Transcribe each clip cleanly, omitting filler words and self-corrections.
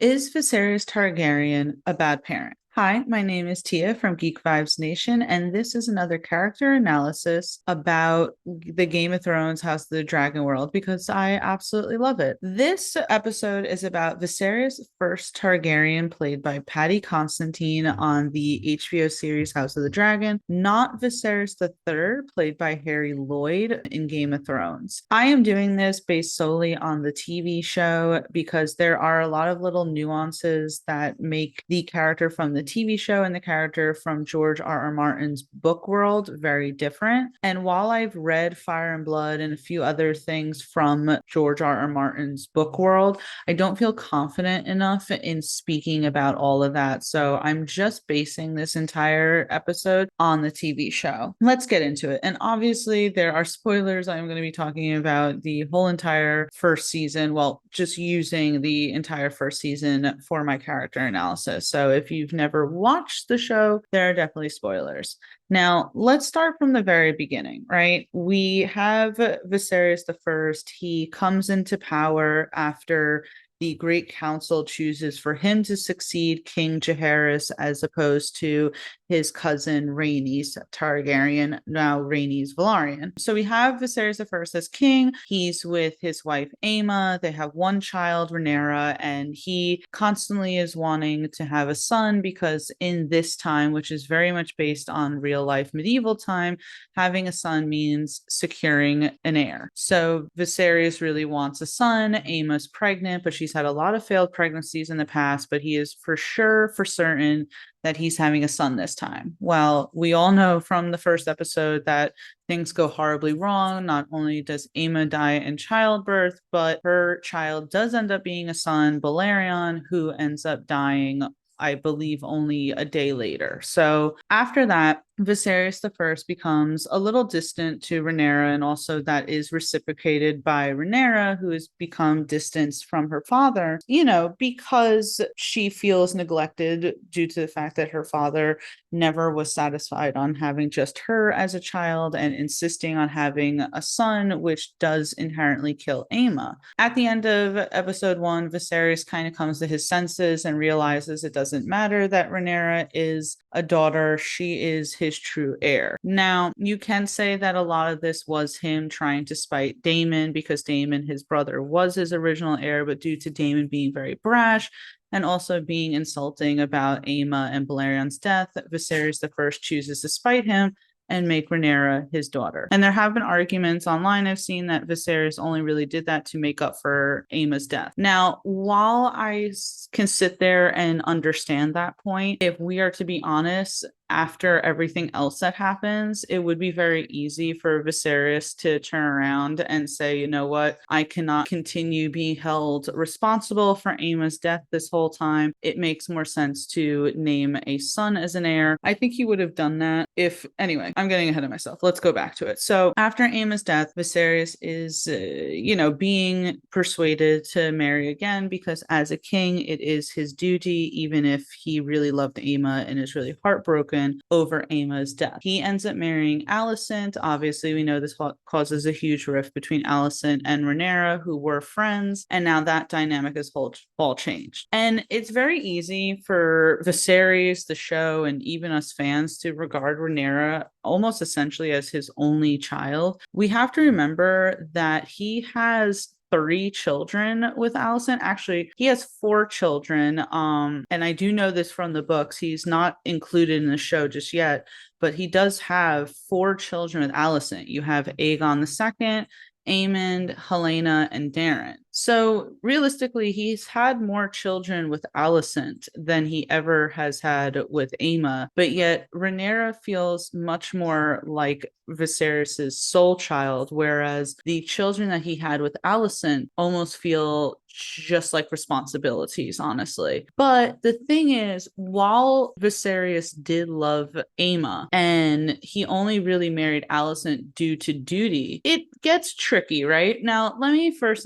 Is Viserys Targaryen a bad parent? Hi, my name is Tia from Geek Vibes Nation, and this is another character analysis about the Game of Thrones House of the Dragon world because I absolutely love it. This episode is about Viserys First Targaryen, played by Paddy Considine on the HBO series House of the Dragon, not Viserys the Third, played by Harry Lloyd in Game of Thrones. I am doing this based solely on the TV show because there are a lot of little nuances that make the character from the TV show and the character from George R.R. Martin's book world very different. And while I've read Fire and Blood and a few other things from George R.R. Martin's book world, I don't feel confident enough in speaking about all of that. So I'm just basing this entire episode on the TV show. Let's get into it. And obviously, there are spoilers. I'm going to be talking about the whole entire first season. Well, just using the entire first season for my character analysis. So if you've never watched the show, there are definitely spoilers. Now, let's start from the very beginning, right? We have Viserys the First. He comes into power after the Great Council chooses for him to succeed King Jaehaerys as opposed to his cousin Rhaenys Targaryen, now Rhaenys Velaryon. So we have Viserys the First as king. He's with his wife Aemma. They have one child, Rhaenyra, and he constantly is wanting to have a son because in this time, which is very much based on real life medieval time, having a son means securing an heir. So Viserys really wants a son. Aemma's pregnant, but she's had a lot of failed pregnancies in the past, but he is for sure, for certain, that he's having a son this time. Well, we all know from the first episode that things go horribly wrong. Not only does Aemma die in childbirth, but her child does end up being a son, Balerion, who ends up dying, I believe, only a day later. So after that, Viserys the First becomes a little distant to Rhaenyra, and also that is reciprocated by Rhaenyra, who has become distanced from her father, because she feels neglected due to the fact that her father never was satisfied on having just her as a child and insisting on having a son, which does inherently kill Aemma. At the end of episode 1, Viserys kind of comes to his senses and realizes it doesn't matter that Rhaenyra is a daughter, she is his true heir. Now, you can say that a lot of this was him trying to spite Daemon because Daemon, his brother, was his original heir, but due to Daemon being very brash and also being insulting about Aemma and Balerion's death, Viserys the First chooses to spite him and make Rhaenyra his daughter. And there have been arguments online I've seen that Viserys only really did that to make up for Aemma's death. Now, while I can sit there and understand that point, if we are to be honest, after everything else that happens, it would be very easy for Viserys to turn around and say, you know what, I cannot continue being held responsible for Aemma's death this whole time. It makes more sense to name a son as an heir. I think he would have done that if, anyway, I'm getting ahead of myself. Let's go back to it. So after Aemma's death, Viserys is, being persuaded to marry again because as a king, it is his duty, even if he really loved Aemma and is really heartbroken over Aemma's death. He ends up marrying Alicent. Obviously, we know this causes a huge rift between Alicent and Rhaenyra, who were friends, and now that dynamic is all changed. And it's very easy for Viserys, the show, and even us fans to regard Rhaenyra almost essentially as his only child. We have to remember that he has 3 children with Alicent. Actually, he has 4 children. And I do know this from the books. He's not included in the show just yet, but he does have 4 children with Alicent. You have Aegon II, Aemond, Helena, and Darren. So realistically, he's had more children with Alicent than he ever has had with Aemma, but yet Rhaenyra feels much more like Viserys's sole child, whereas the children that he had with Alicent almost feel just like responsibilities, honestly. But the thing is, while Viserys did love Aemma and he only really married Alicent due to duty, it gets tricky, right? Now, let me first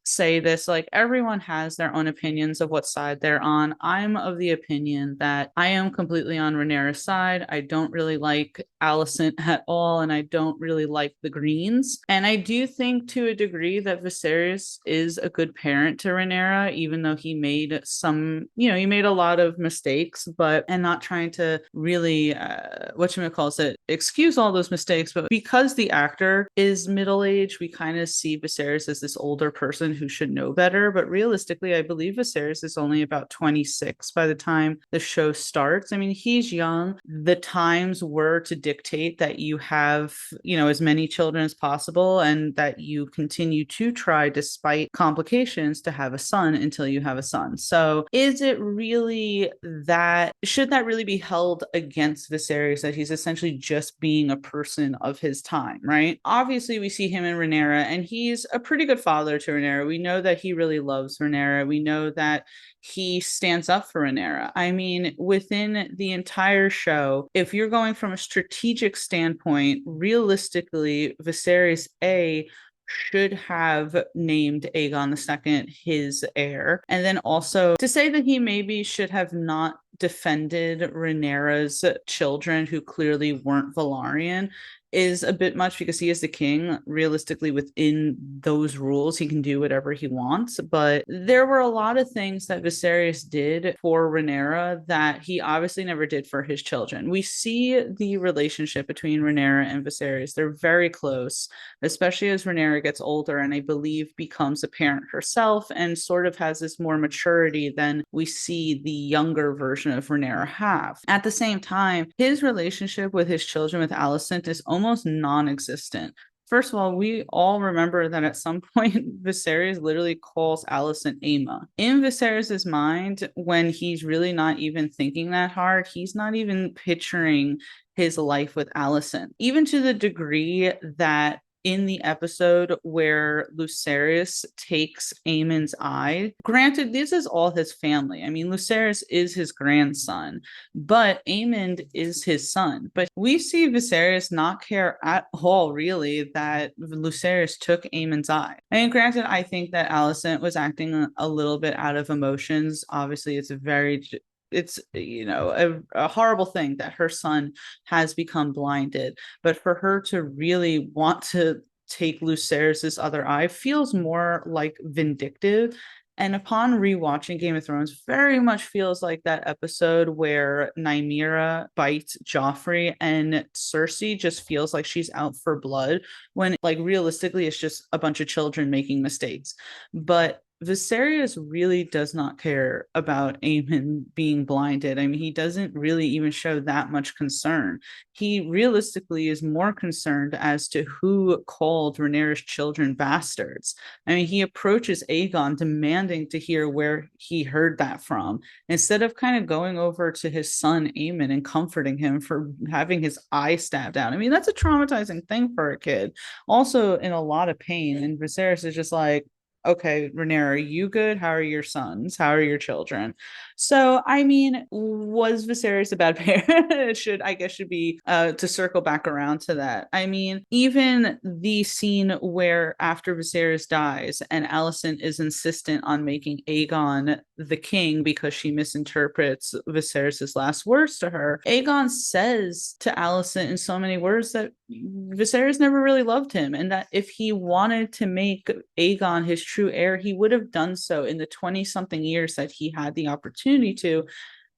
say this, like everyone has their own opinions of what side they're on. I'm of the opinion that I am completely on Rhaenyra's side. I don't really like Alicent at all, and I don't really like the Greens. And I do think to a degree that Viserys is a good parent to Rhaenyra, even though he made some, he made a lot of mistakes, and not trying to really, whatchamacalls it, excuse all those mistakes. But because the actor is middle-aged, we kind of see Viserys as this older person who should know better. But realistically, I believe Viserys is only about 26 by the time the show starts. I mean, he's young. The times were to dictate that you have, as many children as possible, and that you continue to try, despite complications, to have a son until you have a son. So is it really that, should that really be held against Viserys, that he's essentially just being a person of his time, right? Obviously, we see him in Rhaenyra, and he's a pretty good father to Rhaenyra. We know that he really loves Rhaenyra. We know that he stands up for Rhaenyra. I mean, within the entire show, if you're going from a strategic standpoint, realistically, Viserys should have named Aegon II his heir. And then also to say that he maybe should have not defended Rhaenyra's children who clearly weren't Velaryon is a bit much, because he is the king. Realistically, within those rules, he can do whatever he wants. But there were a lot of things that Viserys did for Rhaenyra that he obviously never did for his children. We see the relationship between Rhaenyra and Viserys. They're very close, especially as Rhaenyra gets older and I believe becomes a parent herself and sort of has this more maturity than we see the younger version of Rhaenyra have. At the same time, his relationship with his children, with Alicent, is almost non-existent. First of all, we all remember that at some point Viserys literally calls Alicent Aema. In Viserys's mind, when he's really not even thinking that hard, he's not even picturing his life with Alicent, even to the degree that in the episode where Lucerys takes Aemon's eye, granted, this is all his family. I mean, Lucerys is his grandson, but Aemon is his son. But we see Viserys not care at all, really, that Lucerys took Aemon's eye. I mean, granted, I think that Alicent was acting a little bit out of emotions. Obviously, it's a horrible thing that her son has become blinded, but for her to really want to take Lucerys's other eye feels more like vindictive. And upon rewatching Game of Thrones, very much feels like that episode where Rhaenyra bites Joffrey and Cersei just feels like she's out for blood, when like realistically it's just a bunch of children making mistakes. But Viserys really does not care about Aemon being blinded. I mean, he doesn't really even show that much concern. He realistically is more concerned as to who called Rhaenyra's children bastards. I mean, he approaches Aegon demanding to hear where he heard that from, instead of kind of going over to his son Aemon and comforting him for having his eye stabbed out. I mean, that's a traumatizing thing for a kid. Also in a lot of pain. And Viserys is just like, okay, Rhaenyra, are you good? How are your sons? How are your children? So, I mean, was Viserys a bad parent? should be to circle back around to that. I mean, even the scene where after Viserys dies and Alicent is insistent on making Aegon the king because she misinterprets Viserys' last words to her, Aegon says to Alicent in so many words that Viserys never really loved him, and that if he wanted to make Aegon his true heir, he would have done so in the 20-something years that he had the opportunity to,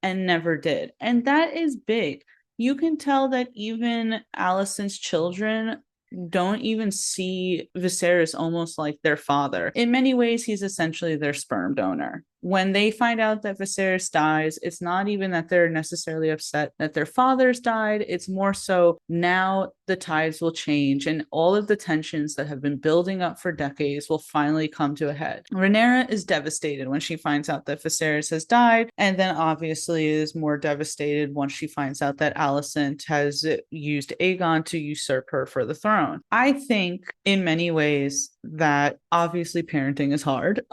and never did. And that is big. You can tell that even Alicent's children don't even see Viserys almost like their father. In many ways, he's essentially their sperm donor. When they find out that Viserys dies, it's not even that they're necessarily upset that their fathers died. It's more so now the tides will change and all of the tensions that have been building up for decades will finally come to a head. Rhaenyra is devastated when she finds out that Viserys has died, and then obviously is more devastated once she finds out that Alicent has used Aegon to usurp her for the throne. I think in many ways that obviously parenting is hard.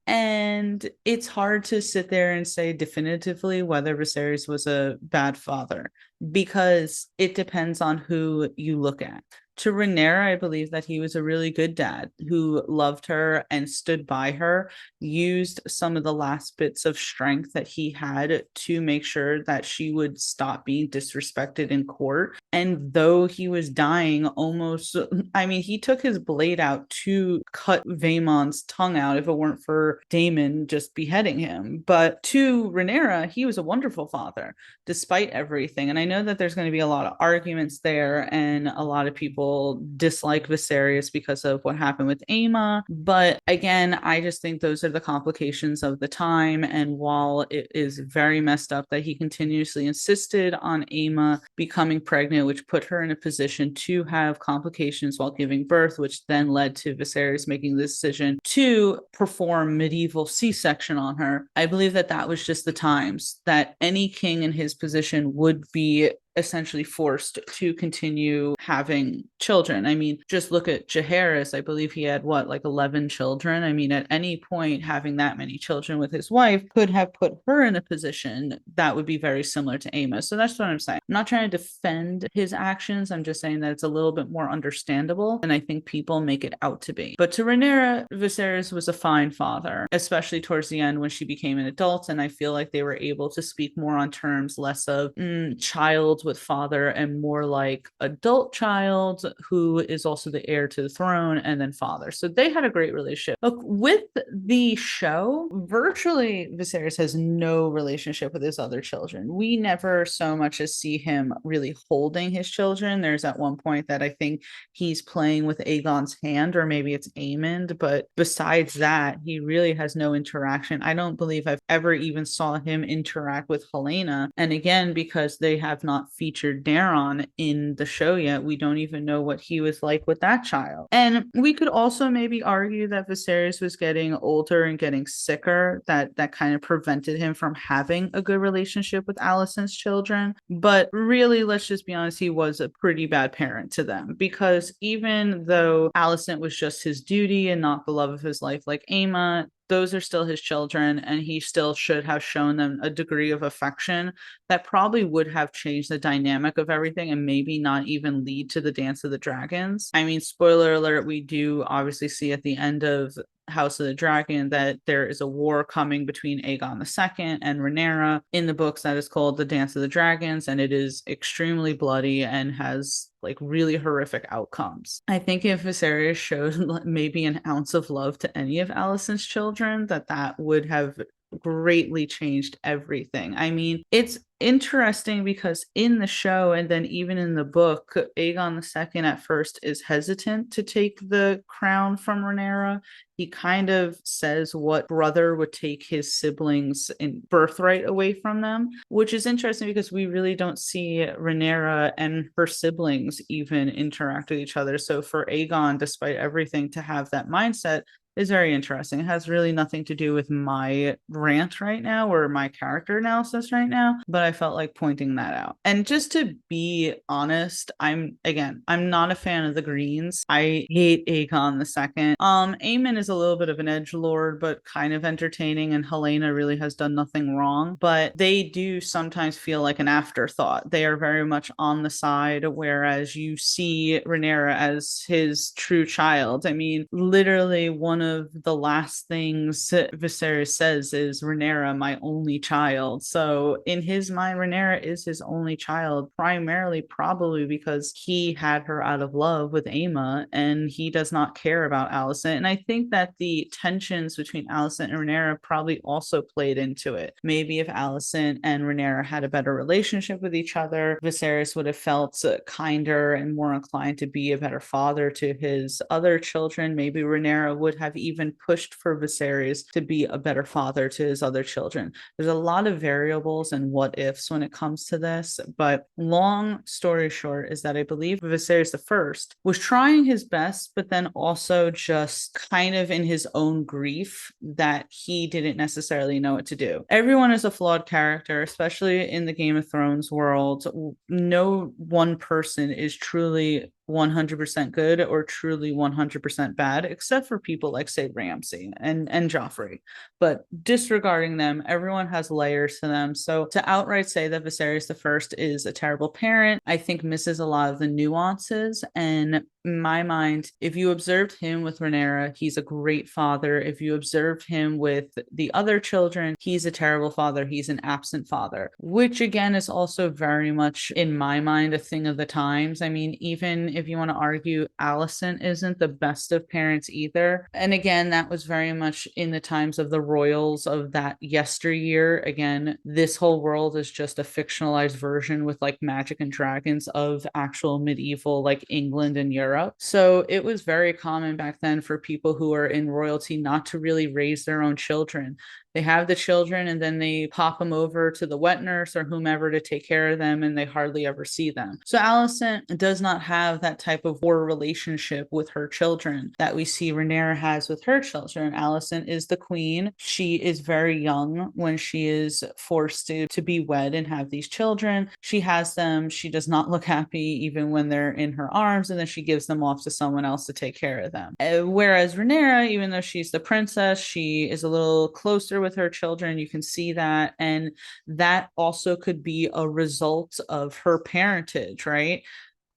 And it's hard to sit there and say definitively whether Viserys was a bad father, because it depends on who you look at. To Rhaenyra, I believe that he was a really good dad who loved her and stood by her, used some of the last bits of strength that he had to make sure that she would stop being disrespected in court. And though he was dying almost, I mean, he took his blade out to cut Vaemon's tongue out if it weren't for Daemon just beheading him. But to Rhaenyra, he was a wonderful father despite everything. And I know that there's going to be a lot of arguments there, and a lot of people dislike Viserys because of what happened with Aemma. But again, I just think those are the complications of the time. And while it is very messed up that he continuously insisted on Aemma becoming pregnant, which put her in a position to have complications while giving birth, which then led to Viserys making the decision to perform medieval C-section on her, I believe that that was just the times that any king in his position would be essentially forced to continue having children. I mean, just look at Jaehaerys. I believe he had like 11 children. I mean, at any point, having that many children with his wife could have put her in a position that would be very similar to Aemma. So that's what I'm saying. I'm not trying to defend his actions. I'm just saying that it's a little bit more understandable than I think people make it out to be. But to Rhaenyra, Viserys was a fine father, especially towards the end when she became an adult. And I feel like they were able to speak more on terms less of child with father and more like adult child who is also the heir to the throne and then father. So they had a great relationship. Look, with the show, virtually Viserys has no relationship with his other children. We never so much as see him really holding his children. There's at one point that I think he's playing with Aegon's hand, or maybe it's Aemond, but besides that, he really has no interaction. I don't believe I've ever even saw him interact with Helaena. And again, because they have not featured Daeron in the show yet, we don't even know what he was like with that child. And we could also maybe argue that Viserys was getting older and getting sicker, that kind of prevented him from having a good relationship with Alicent's children. But really, let's just be honest, he was a pretty bad parent to them, because even though Alicent was just his duty and not the love of his life like Aemma, those are still his children, and he still should have shown them a degree of affection that probably would have changed the dynamic of everything and maybe not even lead to the Dance of the Dragons. I mean, spoiler alert, we do obviously see at the end of House of the Dragon that there is a war coming between Aegon II and Rhaenyra. In the books, that is called the Dance of the Dragons, and it is extremely bloody and has like really horrific outcomes. I think if Viserys showed maybe an ounce of love to any of Alicent's children, that would have greatly changed everything. I mean, it's interesting because in the show and then even in the book, Aegon II at first is hesitant to take the crown from Rhaenyra. He kind of says what brother would take his siblings in birthright away from them, which is interesting because we really don't see Rhaenyra and her siblings even interact with each other. So for Aegon, despite everything, to have that mindset is very interesting. It has really nothing to do with my rant right now or my character analysis right now, but I felt like pointing that out. And just to be honest, I'm not a fan of the Greens. I hate Aegon II. Aemon is a little bit of an edgelord, but kind of entertaining, and Helaena really has done nothing wrong, but they do sometimes feel like an afterthought. They are very much on the side, whereas you see Rhaenyra as his true child. I mean, literally one of the last things Viserys says is, Rhaenyra, my only child. So in his mind, Rhaenyra is his only child, primarily probably because he had her out of love with Aemma, and he does not care about Alicent. And I think that the tensions between Alicent and Rhaenyra probably also played into it. Maybe if Alicent and Rhaenyra had a better relationship with each other, Viserys would have felt kinder and more inclined to be a better father to his other children. Maybe Rhaenyra would have even pushed for Viserys to be a better father to his other children. There's a lot of variables and what ifs when it comes to this, but long story short is that I believe Viserys the First was trying his best, but then also just kind of in his own grief that he didn't necessarily know what to do. Everyone is a flawed character, especially in the Game of Thrones world. No one person is truly 100% good or truly 100% bad, except for people like, say, Ramsay and Joffrey. But disregarding them, everyone has layers to them. So to outright say that Viserys the First is a terrible parent, I think misses a lot of the nuances. And in my mind, if you observed him with Rhaenyra, he's a great father. If you observed him with the other children, he's a terrible father. He's an absent father, which again is also very much, in my mind, a thing of the times. I mean, even if you want to argue, Alicent isn't the best of parents either. And again, that was very much in the times of the royals of that yesteryear. Again, this whole world is just a fictionalized version with like magic and dragons of actual medieval like England and Europe. So it was very common back then for people who are in royalty not to really raise their own children. They have the children and then they pop them over to the wet nurse or whomever to take care of them, and they hardly ever see them. So Alicent does not have that type of war relationship with her children that we see Rhaenyra has with her children. Alicent is the queen. She is very young when she is forced to be wed and have these children. She has them. She does not look happy even when they're in her arms, and then she gives them off to someone else to take care of them. Whereas Rhaenyra, even though she's the princess, she is a little closer with her children. You can see that. And that also could be a result of her parentage, right?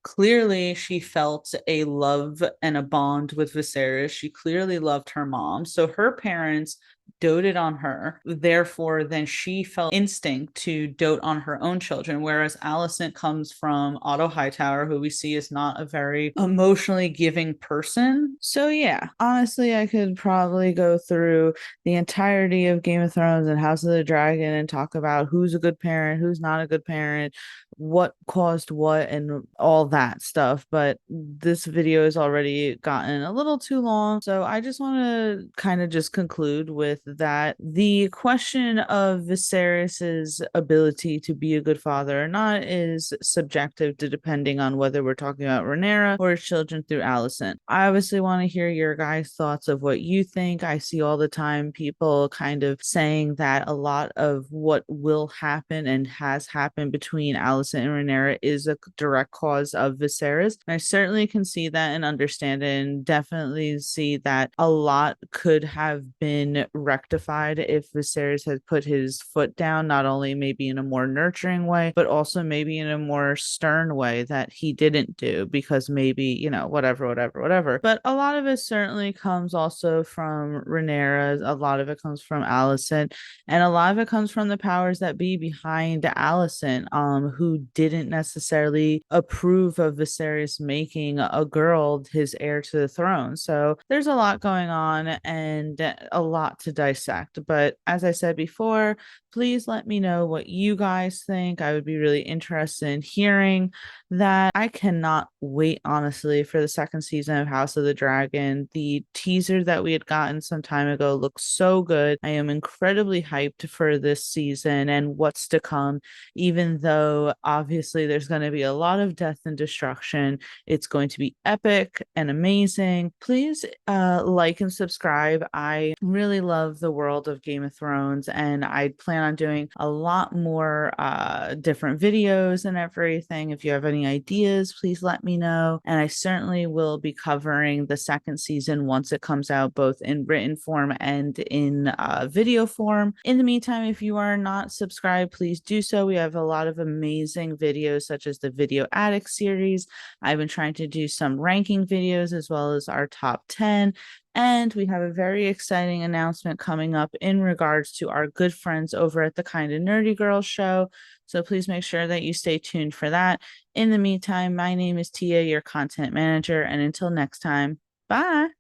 Clearly, she felt a love and a bond with Viserys. She clearly loved her mom. So her parents doted on her. Therefore, then she felt instinct to dote on her own children. Whereas Alicent comes from Otto Hightower, who we see is not a very emotionally giving person. So yeah, honestly, I could probably go through the entirety of Game of Thrones and House of the Dragon and talk about who's a good parent, who's not a good parent, what caused what, and all that stuff. But this video has already gotten a little too long. So I just want to kind of just conclude with that the question of Viserys's ability to be a good father or not is subjective to depending on whether we're talking about Rhaenyra or his children through Alicent. I obviously want to hear your guys' thoughts of what you think. I see all the time people kind of saying that a lot of what will happen and has happened between Alicent and Rhaenyra is a direct cause of Viserys. And I certainly can see that and understand it, and definitely see that a lot could have been rectified if Viserys had put his foot down, not only maybe in a more nurturing way, but also maybe in a more stern way that he didn't do, because maybe, you know, whatever. But a lot of it certainly comes also from Rhaenyra. A lot of it comes from Alicent, and a lot of it comes from the powers that be behind Alicent, who didn't necessarily approve of Viserys making a girl his heir to the throne. So there's a lot going on and a lot to dissect. But as I said before, please let me know what you guys think. I would be really interested in hearing that. I cannot wait, honestly, for the second season of House of the Dragon. The teaser that we had gotten some time ago looks so good. I am incredibly hyped for this season and what's to come, even though obviously there's going to be a lot of death and destruction. It's going to be epic and amazing. Please like and subscribe. I really love the world of Game of Thrones, and I plan on doing a lot more different videos and everything. If you have any ideas, please let me know. And I certainly will be covering the second season once it comes out, both in written form and in video form. In the meantime, if you are not subscribed, please do so. We have a lot of amazing videos, such as the Video Addict series. I've been trying to do some ranking videos as well as our top 10. And we have a very exciting announcement coming up in regards to our good friends over at the Kinda Nerdy Girls show. So please make sure that you stay tuned for that. In the meantime, my name is Tia, your content manager. And until next time, bye.